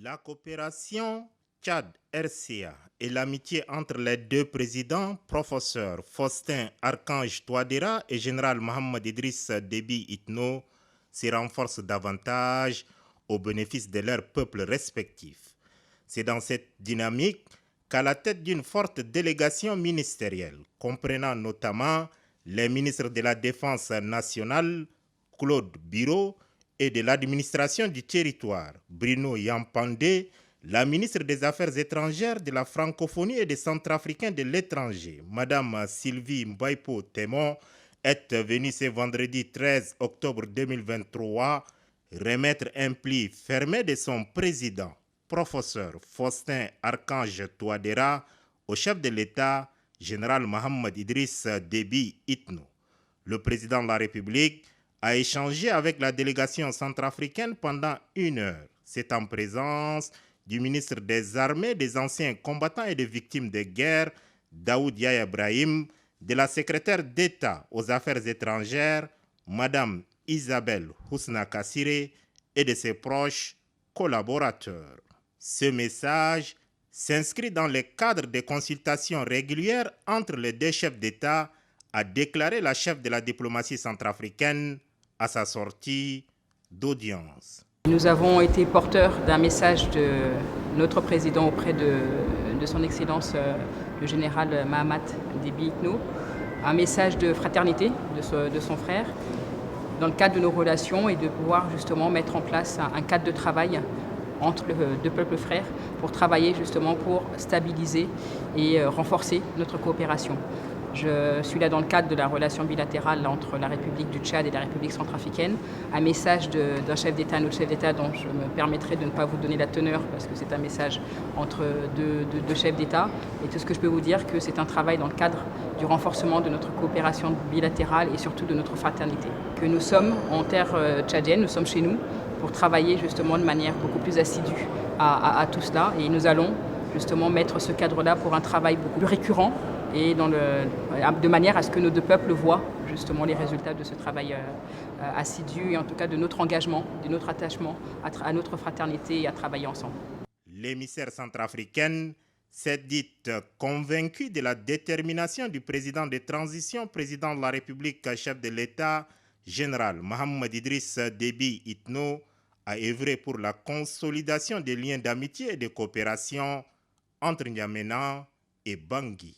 La coopération Tchad-RCA et l'amitié entre les deux présidents, professeur Faustin Archange Touadéra et général Mohamed Idriss Déby Itno, se renforcent davantage au bénéfice de leurs peuples respectifs. C'est dans cette dynamique qu'à la tête d'une forte délégation ministérielle, comprenant notamment les ministres de la Défense nationale, Claude Biro, et de l'administration du territoire, Bruno Yampandé, la ministre des Affaires étrangères, de la francophonie et des centrafricains de l'étranger, Madame Sylvie Mbaipo Témon, est venue ce vendredi 13 octobre 2023 remettre un pli fermé de son président, professeur Faustin Archange Touadéra, au chef de l'État, général Mohamed Idriss Déby Itno. Le président de la République a échangé avec la délégation centrafricaine pendant 1 heure. C'est en présence du ministre des Armées, des anciens combattants et des victimes de guerre, Daoud Yaya Ibrahim, de la secrétaire d'État aux Affaires étrangères, Madame Isabelle Housna Kassiré, et de ses proches collaborateurs. Ce message s'inscrit dans le cadre des consultations régulières entre les deux chefs d'État, a déclaré la chef de la diplomatie centrafricaine à sa sortie d'audience. Nous avons été porteurs d'un message de notre président auprès de son Excellence le général Mahamat Déby Itno, un message de fraternité de son frère dans le cadre de nos relations et de pouvoir justement mettre en place un cadre de travail entre deux peuples frères pour travailler justement pour stabiliser et renforcer notre coopération. Je suis là dans le cadre de la relation bilatérale entre la République du Tchad et la République centrafricaine. Un message d'un chef d'État, un autre chef d'État, dont je me permettrai de ne pas vous donner la teneur parce que c'est un message entre deux chefs d'État. Et tout ce que je peux vous dire, que c'est un travail dans le cadre du renforcement de notre coopération bilatérale et surtout de notre fraternité. Que nous sommes en terre tchadienne, nous sommes chez nous pour travailler justement de manière beaucoup plus assidue à tout cela. Et nous allons justement mettre ce cadre-là pour un travail beaucoup plus récurrent et de manière à ce que nos deux peuples voient justement les résultats de ce travail assidu et en tout cas de notre engagement, de notre attachement à notre fraternité et à travailler ensemble. L'émissaire centrafricaine s'est dite convaincue de la détermination du président de transition, président de la République, chef de l'État, général Mohamed Idriss Déby Itno, à œuvrer pour la consolidation des liens d'amitié et de coopération entre N'Djamena et Bangui.